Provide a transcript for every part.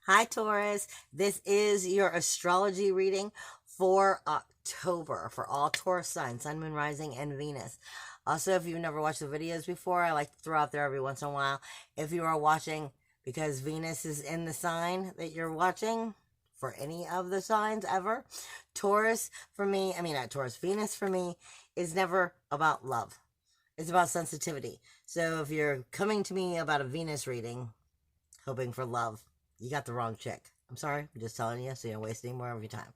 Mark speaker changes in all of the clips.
Speaker 1: Hi, Taurus. This is your astrology reading for October for all Taurus signs, Sun, Moon, Rising, and Venus. Also, if you've never watched the videos before, I like to throw out there every once in a while. If you are watching because Venus is in the sign that you're watching, for any of the signs ever, Taurus for me, not Taurus, Venus for me is never about love. It's about sensitivity. So if you're coming to me about a Venus reading, hoping for love, you got the wrong chick. I'm sorry, I'm just telling you so you don't waste any more of your time.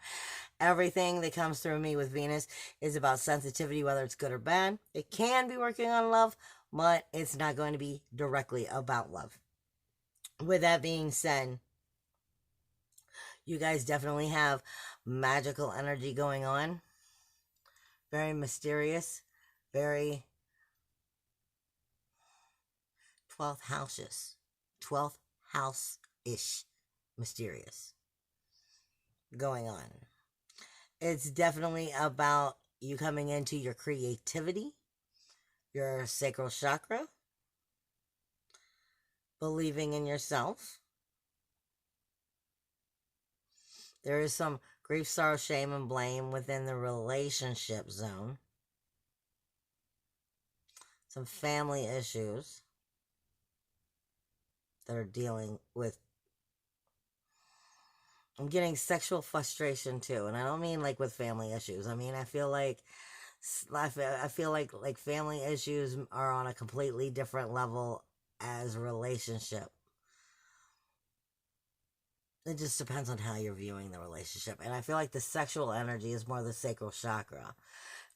Speaker 1: Everything that comes through me with Venus is about sensitivity, whether it's good or bad. It can be working on love, but it's not going to be directly about love. With that being said, you guys definitely have magical energy going on. Very mysterious, very 12th house-ish. 12th house-ish mysterious going on. It's definitely about you coming into your creativity, your sacral chakra, believing in yourself. There is some grief, sorrow, shame, and blame within the relationship zone. Some family issues that are dealing with. I'm getting sexual frustration too, and I don't mean like with family issues. I feel like family issues are on a completely different level as relationship. It just depends on how you're viewing the relationship, and I feel like the sexual energy is more the sacral chakra,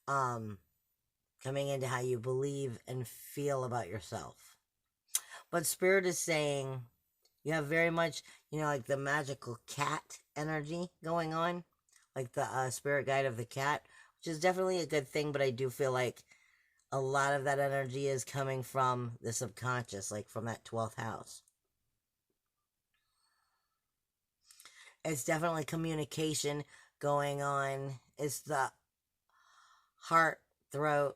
Speaker 1: coming into how you believe and feel about yourself. But Spirit is saying you have very much, like the magical cat energy going on, like the spirit guide of the cat, which is definitely a good thing, but I do feel like a lot of that energy is coming from the subconscious, like from that 12th house. It's definitely communication going on. It's the heart, throat,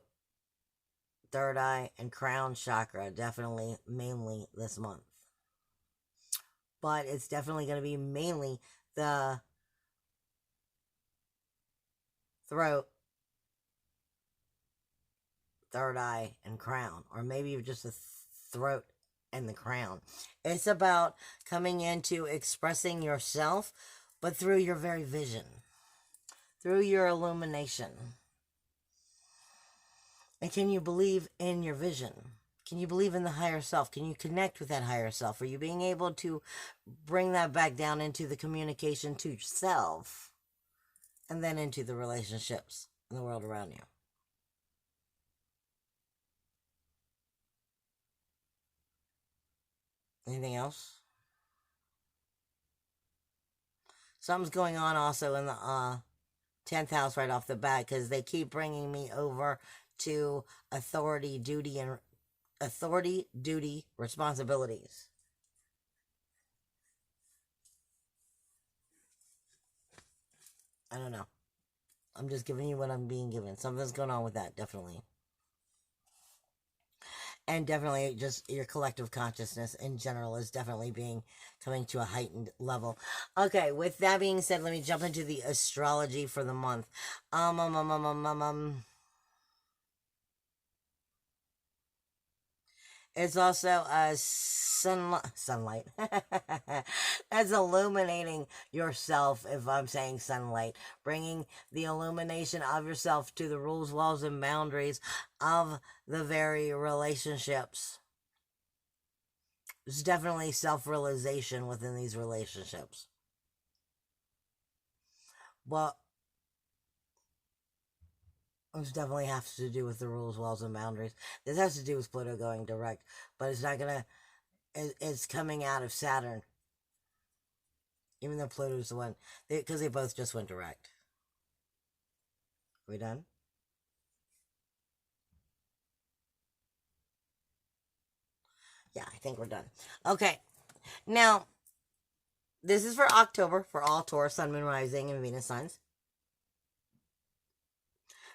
Speaker 1: third eye, and crown chakra, definitely mainly this month. But it's definitely going to be mainly the throat, third eye, and crown, or maybe just the throat and the crown. It's about coming into expressing yourself, but through your very vision, through your illumination. And can you believe in your vision? Can you believe in the higher self? Can you connect with that higher self? Are you being able to bring that back down into the communication to yourself and then into the relationships in the world around you? Anything else? Something's going on also in the 10th house right off the bat, because they keep bringing me over to authority, duty, responsibilities. I don't know. I'm just giving you what I'm being given. Something's going on with that, definitely. And definitely just your collective consciousness in general is definitely coming to a heightened level. Okay, with that being said, let me jump into the astrology for the month. It's also a sunlight. That's illuminating yourself, if I'm saying sunlight. Bringing the illumination of yourself to the rules, laws, and boundaries of the very relationships. There's definitely self-realization within these relationships. But this definitely has to do with the rules, laws, and boundaries. This has to do with Pluto going direct, but it's not gonna. It's coming out of Saturn, even though Pluto's the one, because they both just went direct. Are we done? Yeah, I think we're done. Okay, now this is for October for all Taurus, Sun, Moon, Rising, and Venus signs.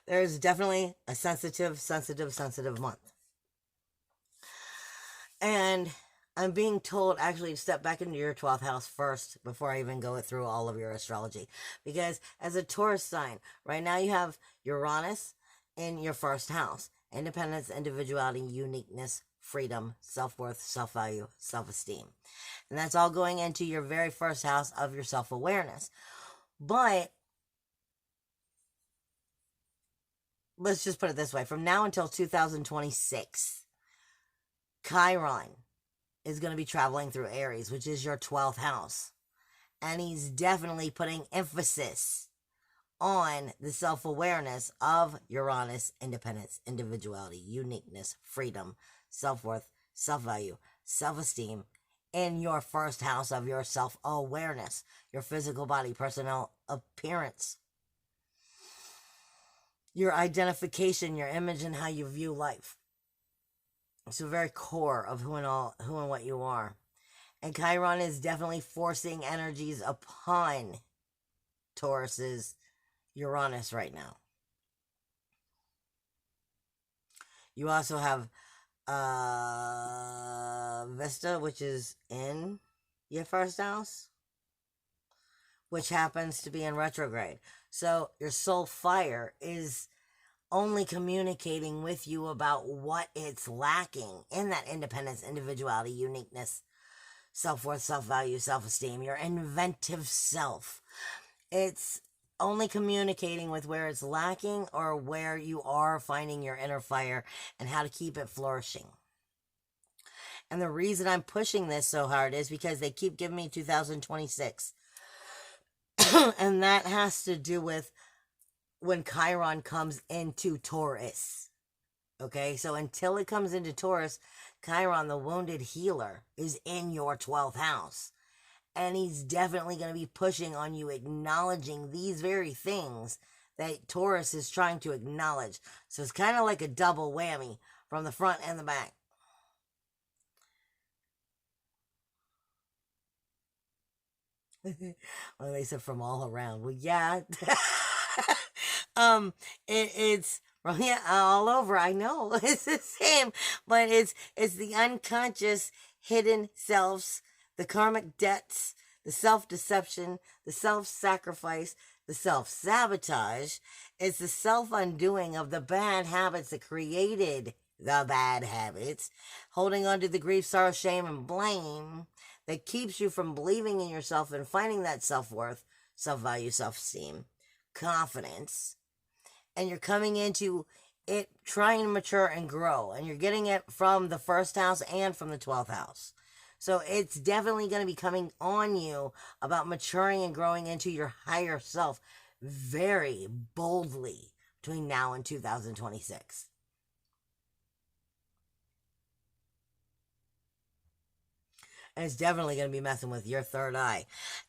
Speaker 1: There's definitely a sensitive month. And I'm being told actually to step back into your 12th house first before I even go through all of your astrology. Because as a Taurus sign, right now you have Uranus in your first house. Independence, individuality, uniqueness, freedom, self-worth, self-value, self-esteem. And that's all going into your very first house of your self-awareness. But let's just put it this way. From now until 2026, Chiron is going to be traveling through Aries, which is your 12th house. And he's definitely putting emphasis on the self-awareness of Uranus, independence, individuality, uniqueness, freedom, self-worth, self-value, self-esteem in your first house of your self-awareness, your physical body, personal appearance, your identification, your image, and how you view life. It's the very core of who and what you are. And Chiron is definitely forcing energies upon Taurus's Uranus right now. You also have Vesta, which is in your first house, which happens to be in retrograde. So your soul fire is only communicating with you about what it's lacking in that independence, individuality, uniqueness, self-worth, self-value, self-esteem, your inventive self. It's only communicating with where it's lacking or where you are finding your inner fire and how to keep it flourishing. And the reason I'm pushing this so hard is because they keep giving me 2026. And that has to do with when Chiron comes into Taurus. Okay, so until it comes into Taurus, Chiron, the wounded healer, is in your 12th house. And he's definitely going to be pushing on you, acknowledging these very things that Taurus is trying to acknowledge. So it's kind of like a double whammy from the front and the back. Well, they said from all around. Well, yeah. It's well, yeah, all over. I know it's the same, but it's the unconscious, hidden selves, the karmic debts, the self-deception, the self-sacrifice, the self-sabotage. It's the self-undoing of the bad habits that created the bad habits, holding on to the grief, sorrow, shame, and blame that keeps you from believing in yourself and finding that self-worth, self-value, self-esteem, confidence. And you're coming into it trying to mature and grow. And you're getting it from the first house and from the 12th house. So it's definitely going to be coming on you about maturing and growing into your higher self very boldly between now and 2026. And it's definitely going to be messing with your third eye.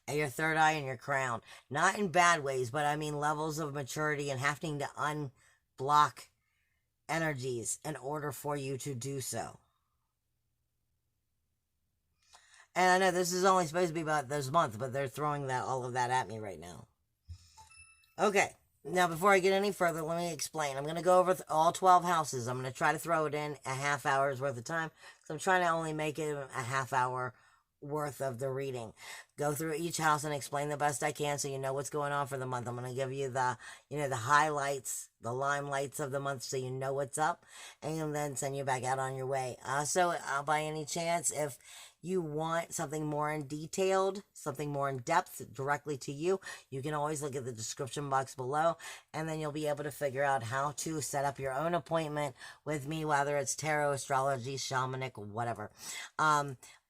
Speaker 1: And your third eye and your crown. Not in bad ways, but I mean levels of maturity and having to unblock energies in order for you to do so. And I know this is only supposed to be about this month, but they're throwing all of that at me right now. Okay. Now, before I get any further, let me explain. I'm going to go over all 12 houses. I'm going to try to throw it in a half hour's worth of time. So I'm trying to only make it a half hour worth of the reading. Go through each house and explain the best I can so you know what's going on for the month. I'm going to give you the highlights, the limelights of the month so you know what's up, and then send you back out on your way. So by any chance, if you want something more in detailed, something more in depth directly to you, you can always look at the description box below, and then you'll be able to figure out how to set up your own appointment with me, whether it's tarot, astrology, shamanic, whatever.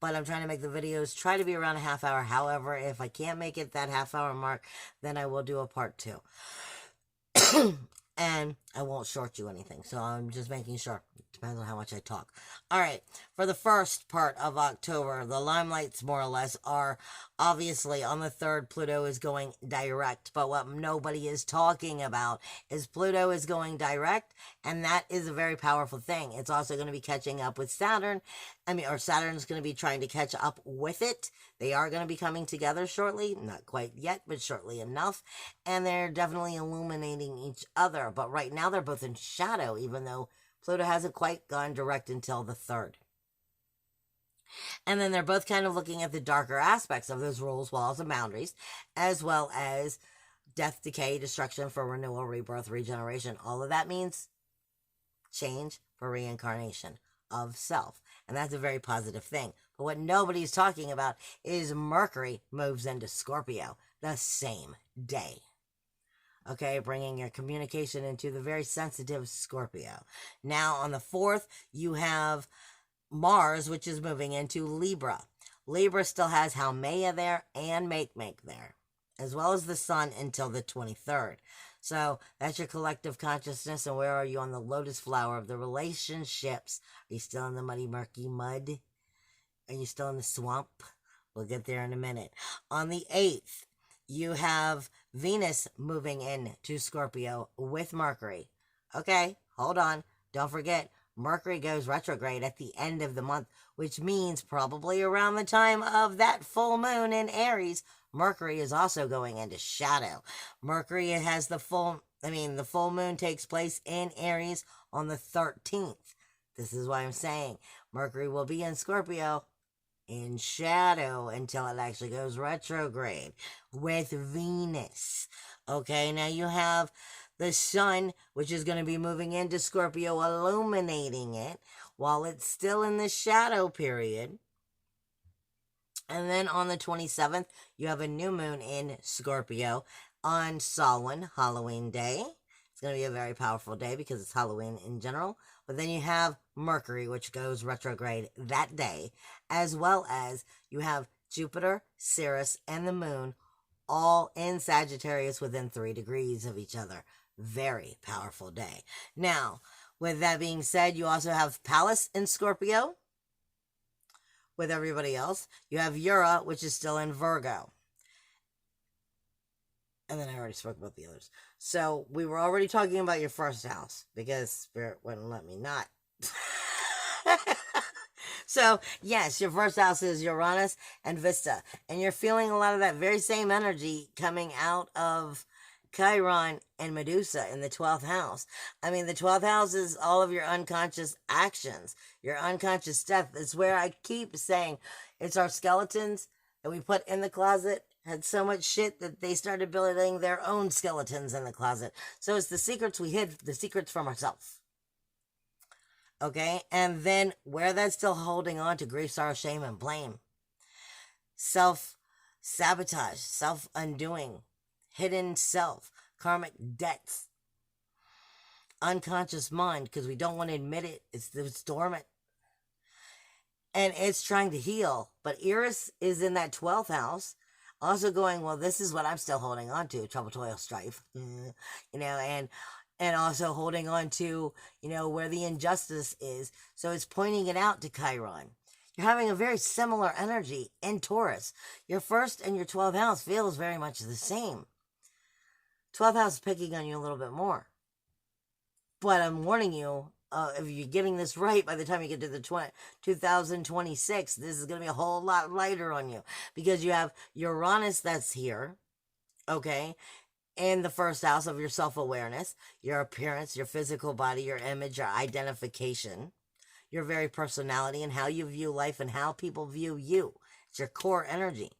Speaker 1: But I'm trying to make the videos try to be around a half hour. However, if I can't make it that half hour mark, then I will do a part 2. And I won't short you anything, so I'm just making sure. Depends on how much I talk. All right, for the first part of October, the limelights more or less are obviously on the 3rd, Pluto is going direct. But what nobody is talking about is Pluto is going direct, and that is a very powerful thing. It's also going to be catching up with Saturn. Or Saturn's going to be trying to catch up with it. They are going to be coming together shortly. Not quite yet, but shortly enough. And they're definitely illuminating each other. But right now they're both in shadow, even though Pluto hasn't quite gone direct until the 3rd. And then they're both kind of looking at the darker aspects of those rules, walls, and boundaries, as well as death, decay, destruction for renewal, rebirth, regeneration. All of that means change for reincarnation of self. And that's a very positive thing. But what nobody's talking about is Mercury moves into Scorpio the same day. Okay, bringing your communication into the very sensitive Scorpio. Now, on the 4th, you have Mars, which is moving into Libra. Libra still has Haumea there and Make there, as well as the Sun until the 23rd. So that's your collective consciousness. And where are you on the lotus flower of the relationships? Are you still in the muddy, murky mud? Are you still in the swamp? We'll get there in a minute. On the 8th, you have Venus moving into Scorpio with Mercury. Okay, hold on. Don't forget, Mercury goes retrograde at the end of the month, which means probably around the time of that full moon in Aries, Mercury is also going into shadow. Mercury has the full moon takes place in Aries on the 13th. This is why I'm saying Mercury will be in Scorpio in shadow until it actually goes retrograde with Venus. Okay, now you have the Sun, which is going to be moving into Scorpio, illuminating it while it's still in the shadow period. And then on the 27th, you have a new moon in Scorpio on Samhain, Halloween Day. It's going to be a very powerful day because it's Halloween in general. But then you have Mercury, which goes retrograde that day, as well as you have Jupiter, Ceres, and the moon all in Sagittarius within 3 degrees of each other. Very powerful day. Now, with that being said, you also have Pallas in Scorpio with everybody else. You have Ura, which is still in Virgo. And then I already spoke about the others. So we were already talking about your first house because Spirit wouldn't let me not. So, yes, your first house is Uranus and Vista. And you're feeling a lot of that very same energy coming out of Chiron and Medusa in the 12th house. I mean, the 12th house is all of your unconscious actions, your unconscious stuff. It's where I keep saying it's our skeletons that we put in the closet had so much shit that they started building their own skeletons in the closet. So it's the secrets we hid, the secrets from ourselves. Okay? And then where that's still holding on to grief, sorrow, shame, and blame. Self-sabotage, self-undoing, hidden self, karmic debts, unconscious mind, because we don't want to admit it. It's dormant. And it's trying to heal. But Eris is in that 12th house, also going, well, this is what I'm still holding on to, trouble, toil, strife, and also holding on to, where the injustice is. So it's pointing it out to Chiron. You're having a very similar energy in Taurus. Your 1st and your 12th house feels very much the same. 12th house is picking on you a little bit more. But I'm warning you, if you're getting this right, by the time you get to the 2026, this is going to be a whole lot lighter on you. Because you have Uranus that's here, okay, in the 1st house of your self-awareness, your appearance, your physical body, your image, your identification, your very personality and how you view life and how people view you. It's your core energy.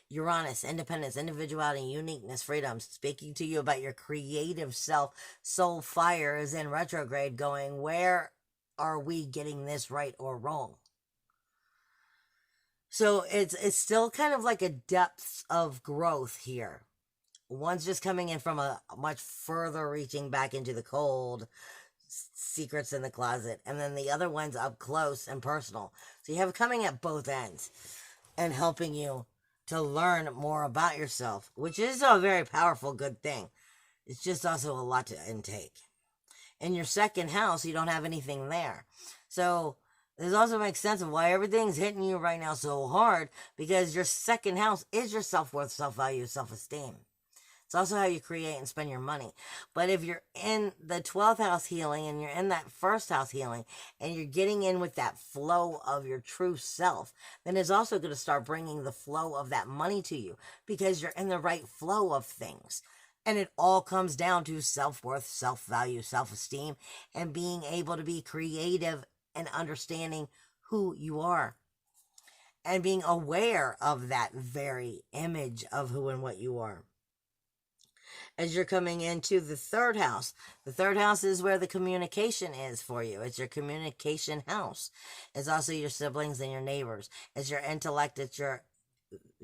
Speaker 1: Uranus, independence, individuality, uniqueness, freedom, speaking to you about your creative self. Soul fire is in retrograde going, where are we getting this right or wrong? So it's still kind of like a depth of growth here. One's just coming in from a much further reaching back into the cold, secrets in the closet, and then the other one's up close and personal. So you have coming at both ends and helping you to learn more about yourself, which is a very powerful, good thing. It's just also a lot to intake. In your 2nd house, you don't have anything there. So this also makes sense of why everything's hitting you right now so hard, because your 2nd house is your self-worth, self-value, self-esteem. It's also how you create and spend your money. But if you're in the 12th house healing and you're in that 1st house healing and you're getting in with that flow of your true self, then it's also going to start bringing the flow of that money to you because you're in the right flow of things. And it all comes down to self-worth, self-value, self-esteem, and being able to be creative and understanding who you are. And being aware of that very image of who and what you are. As you're coming into the third house is where the communication is for you. It's your communication house. It's also your siblings and your neighbors. It's your intellect. It's your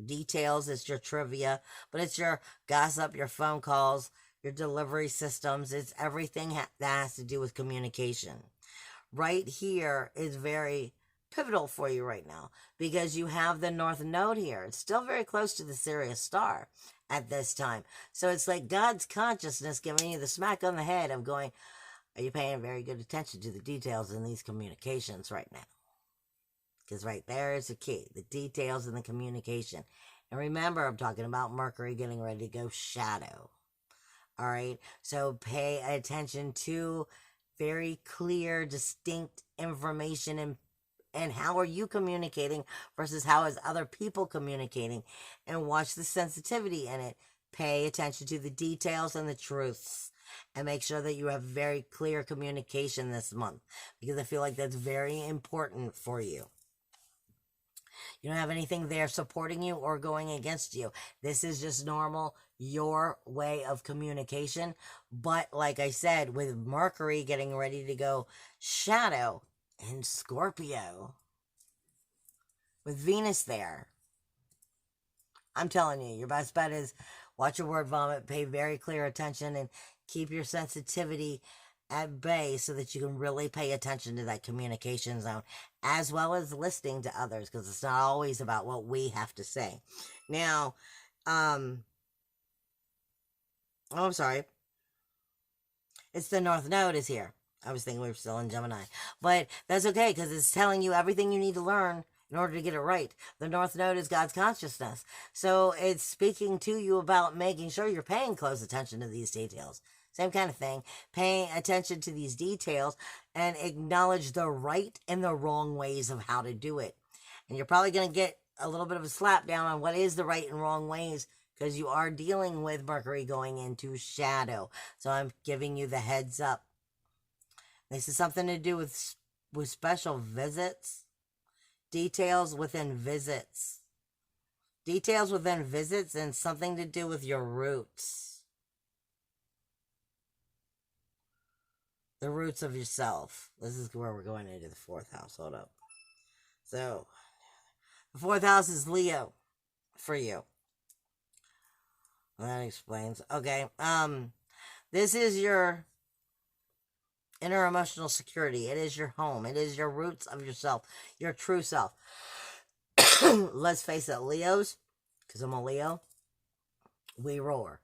Speaker 1: details. It's your trivia. But it's your gossip, your phone calls, your delivery systems. It's everything that has to do with communication. Right here is very pivotal for you right now because you have the North Node here. It's still very close to the Sirius star at this time. So it's like God's consciousness giving you the smack on the head of going, are you paying very good attention to the details in these communications right now? Because right there is the key, the details in the communication. And remember, I'm talking about Mercury getting ready to go shadow. All right, so pay attention to very clear, distinct information and how are you communicating versus how is other people communicating, and watch the sensitivity in it. Pay attention to the details and the truths and make sure that you have very clear communication this month because I feel like that's very important for you. You don't have anything there supporting you or going against you. This is just normal, your way of communication. But like I said, with Mercury getting ready to go shadow in Scorpio, with Venus there, I'm telling you, your best bet is watch your word vomit, pay very clear attention, and keep your sensitivity at bay so that you can really pay attention to that communication zone, as well as listening to others, because it's not always about what we have to say. Now, I'm sorry. It's the North Node is here. I was thinking we were still in Gemini. But that's okay, because it's telling you everything you need to learn in order to get it right. The North Node is God's consciousness. So it's speaking to you about making sure you're paying close attention to these details. Same kind of thing. Paying attention to these details and acknowledge the right and the wrong ways of how to do it. And you're probably going to get a little bit of a slap down on what is the right and wrong ways because you are dealing with Mercury going into shadow. So I'm giving you the heads up. This is something to do with special visits. Details within visits. Details within visits and something to do with your roots. The roots of yourself. This is where we're going into the fourth house. Hold up. So, the fourth house is Leo for you. That explains. Okay. This is your inner emotional security. It is your home. It is your roots of yourself. Your true self. Let's face it, Leos, because I'm a Leo, we roar.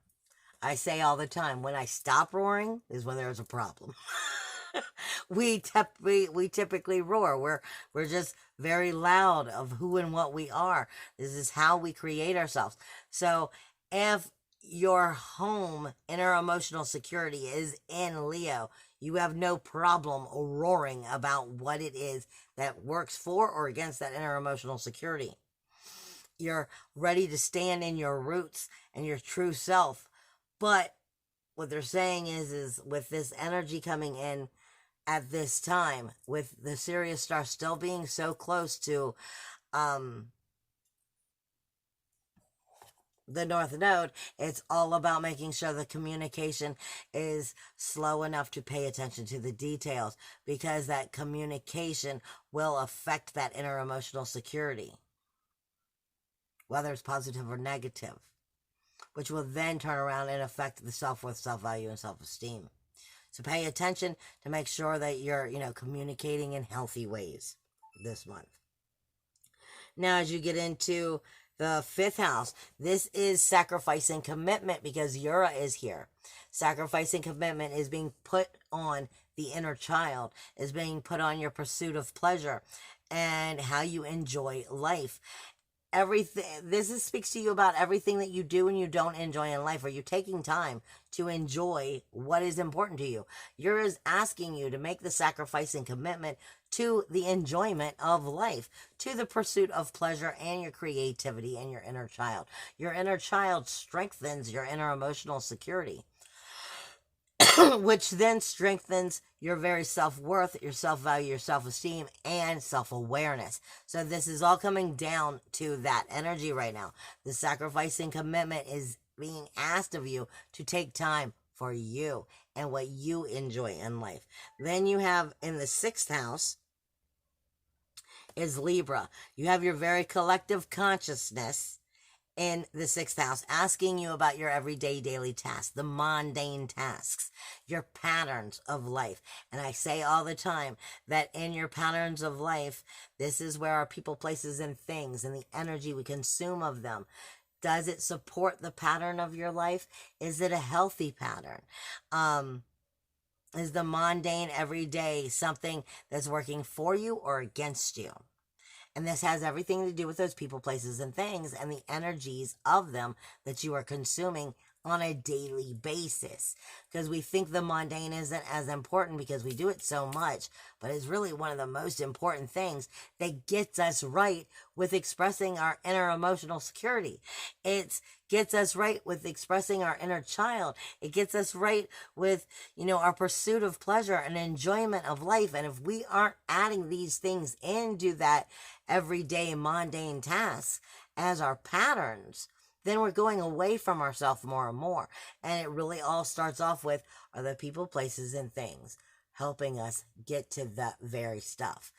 Speaker 1: I say all the time, when I stop roaring is when there's a problem. we typically roar. We're just very loud of who and what we are. This is how we create ourselves. So if your home inner emotional security is in Leo, you have no problem roaring about what it is that works for or against that inner emotional security. You're ready to stand in your roots and your true self. But what they're saying is with this energy coming in at this time, with the Sirius star still being so close to the North Node, it's all about making sure the communication is slow enough to pay attention to the details, because that communication will affect that inner emotional security, whether it's positive or negative, which will then turn around and affect the self-worth, self-value, and self-esteem. So pay attention to make sure that you're, communicating in healthy ways this month. Now, as you get into the fifth house, this is sacrifice and commitment, because Ura is here. Sacrifice and commitment is being put on the inner child, is being put on your pursuit of pleasure and how you enjoy life. Everything, speaks to you about everything that you do and you don't enjoy in life. Are you taking time to enjoy what is important to you? Ura is asking you to make the sacrifice and commitment to the enjoyment of life, to the pursuit of pleasure and your creativity and your inner child. Your inner child strengthens your inner emotional security. which then strengthens your very self-worth, your self-value, your self-esteem, and self-awareness. So this is all coming down to that energy right now. The sacrificing commitment is being asked of you to take time for you and what you enjoy in life. Then you have in the 6th house is Libra. You have your very collective consciousness in the 6th house, asking you about your everyday daily tasks, the mundane tasks, your patterns of life. And I say all the time that in your patterns of life, this is where our people, places, and things and the energy we consume of them. Does it support the pattern of your life? Is it a healthy pattern? Is the mundane everyday something that's working for you or against you? And this has everything to do with those people, places, and things and the energies of them that you are consuming on a daily basis. Because we think the mundane isn't as important because we do it so much, but it's really one of the most important things that gets us right with expressing our inner emotional security. It gets us right with expressing our inner child. It gets us right with, our pursuit of pleasure and enjoyment of life. And if we aren't adding these things into that everyday mundane tasks as our patterns, then we're going away from ourselves more and more. And it really all starts off with, are the people, places, and things helping us get to that very stuff,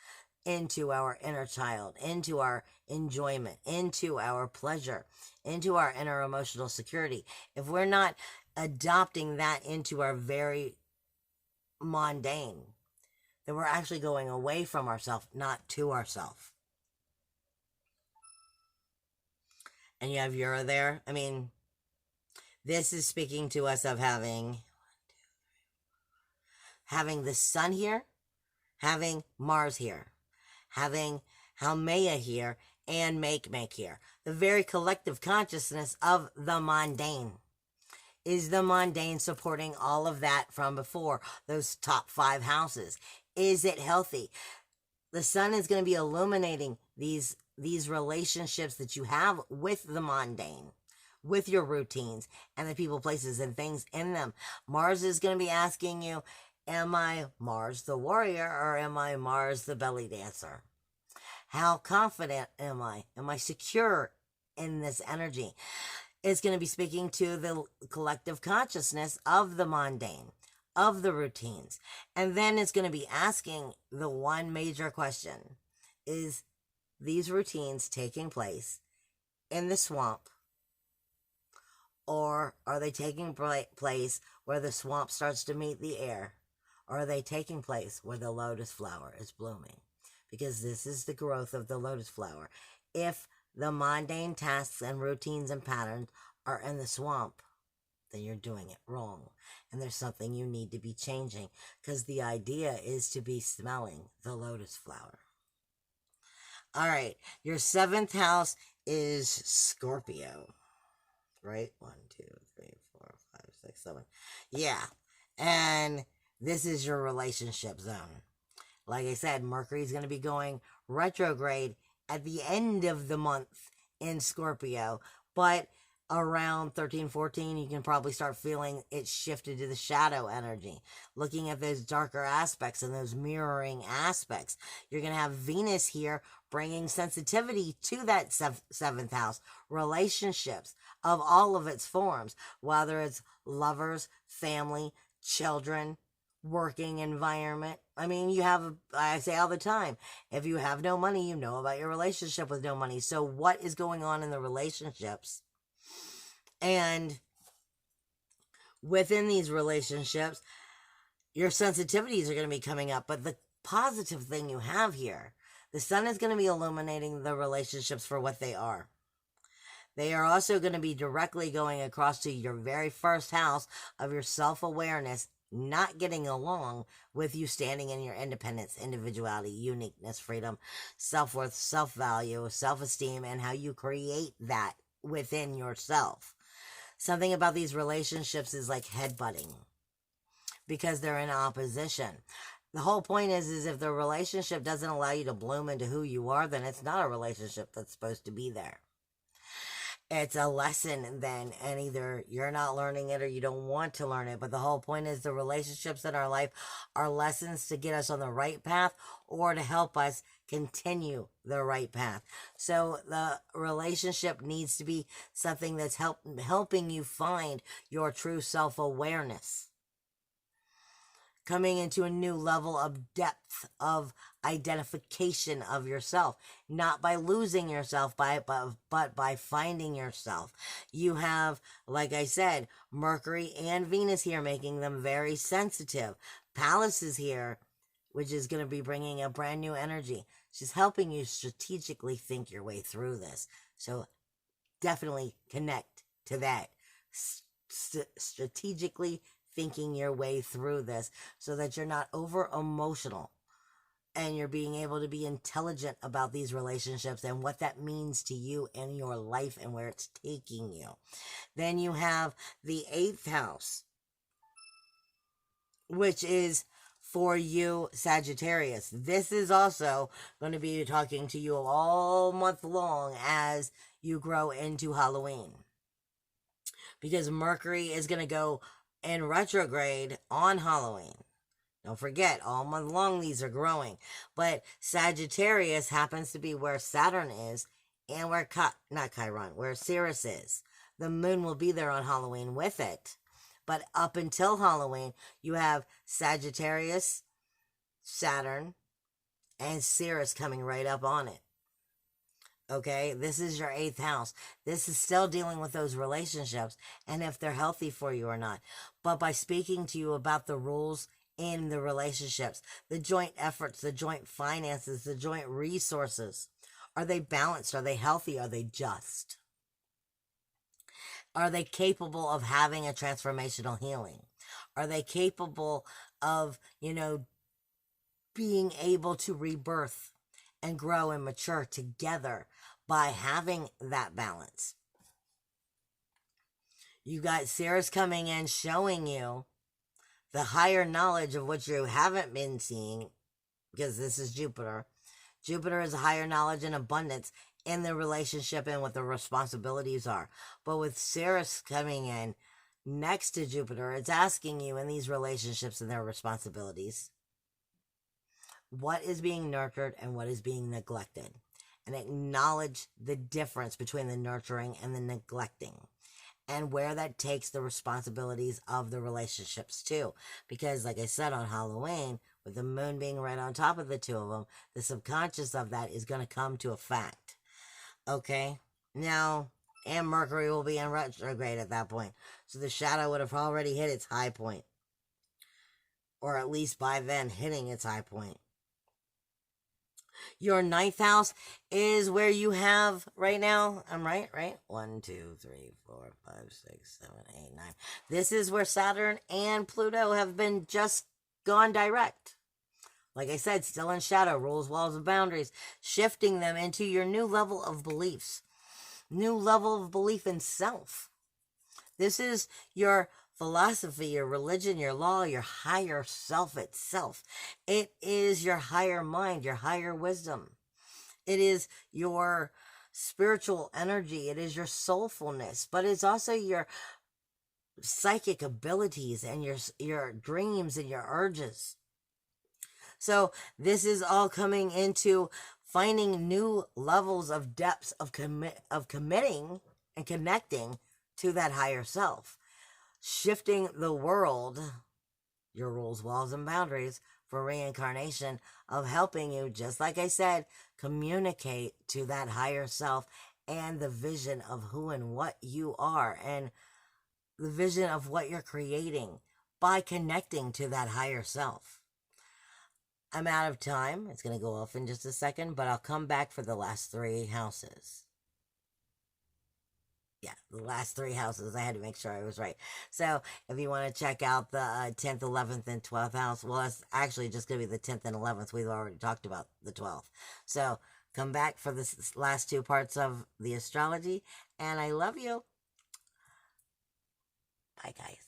Speaker 1: into our inner child, into our enjoyment, into our pleasure, into our inner emotional security. If we're not adopting that into our very mundane, then we're actually going away from ourselves, not to ourselves. And you have Euro there. I mean, this is speaking to us of having the sun here, having Mars here, having Haumea here, and make here. The very collective consciousness of the mundane. Is the mundane supporting all of that from before, those top 5 houses? Is it healthy? The sun is going to be illuminating these relationships that you have with the mundane, with your routines and the people, places, and things in them. Mars is going to be asking you, am I Mars the warrior or am I Mars the belly dancer? How confident am I? Am I secure in this energy? It's going to be speaking to the collective consciousness of the mundane, of the routines. And then it's going to be asking the one major question: is these routines taking place in the swamp, or are they taking place where the swamp starts to meet the air, or are they taking place where the lotus flower is blooming? Because this is the growth of the lotus flower. If the mundane tasks and routines and patterns are in the swamp, then you're doing it wrong. And there's something you need to be changing, because the idea is to be smelling the lotus flower. All right, your 7th house is Scorpio, right? 1, 2, 3, 4, 5, 6, 7. Yeah, and this is your relationship zone. Like I said, Mercury's going to be going retrograde at the end of the month in Scorpio, but around 13, 14, you can probably start feeling it shifted to the shadow energy, looking at those darker aspects and those mirroring aspects. You're going to have Venus here bringing sensitivity to that 7th house, relationships of all of its forms, whether it's lovers, family, children, working environment. I mean, I say all the time, if you have no money, you know about your relationship with no money. So what is going on in the relationships? And within these relationships, your sensitivities are going to be coming up. But the positive thing you have here, the sun is going to be illuminating the relationships for what they are. They are also going to be directly going across to your very first house of your self-awareness, not getting along with you standing in your independence, individuality, uniqueness, freedom, self-worth, self-value, self-esteem, and how you create that within yourself. Something about these relationships is like headbutting because they're in opposition. The whole point is if the relationship doesn't allow you to bloom into who you are, then it's not a relationship that's supposed to be there. It's a lesson then, and either you're not learning it or you don't want to learn it. But the whole point is the relationships in our life are lessons to get us on the right path or to help us continue the right path. So the relationship needs to be something that's helping you find your true self-awareness, coming into a new level of depth of identification of yourself, not by losing yourself, but by finding yourself. You have, like I said, Mercury and Venus here, making them very sensitive. Pallas is here, which is going to be bringing a brand new energy. She's helping you strategically think your way through this. So definitely connect to that. Strategically thinking your way through this so that you're not over emotional and you're being able to be intelligent about these relationships and what that means to you and your life and where it's taking you. Then you have the 8th house, which is for you, Sagittarius. This is also going to be talking to you all month long as you grow into Halloween, because Mercury is going to go in retrograde on Halloween. Don't forget, all month long these are growing. But Sagittarius happens to be where Saturn is and where, not Chiron, where Sirius is. The moon will be there on Halloween with it. But up until Halloween, you have Sagittarius, Saturn, and Sirius coming right up on it. Okay, this is your 8th house. This is still dealing with those relationships and if they're healthy for you or not. But by speaking to you about the rules in the relationships, the joint efforts, the joint finances, the joint resources, are they balanced? Are they healthy? Are they just? Are they capable of having a transformational healing? Are they capable of, being able to rebirth and grow and mature together by having that balance? You got Sirius coming in showing you the higher knowledge of what you haven't been seeing, because this is Jupiter. Jupiter is a higher knowledge and abundance in the relationship and what the responsibilities are. But with Sirius coming in next to Jupiter, it's asking you in these relationships and their responsibilities, what is being nurtured and what is being neglected, and acknowledge the difference between the nurturing and the neglecting, and where that takes the responsibilities of the relationships too. Because like I said, on Halloween, with the moon being right on top of the two of them, the subconscious of that is going to come to a fact. Okay? Now, and Mercury will be in retrograde at that point. So the shadow would have already hit its high point. Or at least by then hitting its high point. Your 9th house is where you have right now, I'm right? 1, 2, 3, 4, 5, 6, 7, 8, 9. This is where Saturn and Pluto have been just gone direct. Like I said, still in shadow, rules, walls, and boundaries, shifting them into your new level of beliefs, new level of belief in self. This is your philosophy, your religion, your law, your higher self itself. It is your higher mind, your higher wisdom. It is your spiritual energy. It is your soulfulness, but it's also your psychic abilities and your dreams and your urges. So this is all coming into finding new levels of depths of committing and connecting to that higher self. Shifting the world, your rules, walls, and boundaries for reincarnation, of helping you, just like I said, communicate to that higher self and the vision of who and what you are and the vision of what you're creating by connecting to that higher self. I'm out of time. It's going to go off in just a second, but I'll come back for the last 3 houses. Yeah, the last 3 houses. I had to make sure I was right. So if you want to check out the 10th, 11th, and 12th house, well, it's actually just going to be the 10th and 11th. We've already talked about the 12th. So come back for the last 2 parts of the astrology, and I love you. Bye, guys.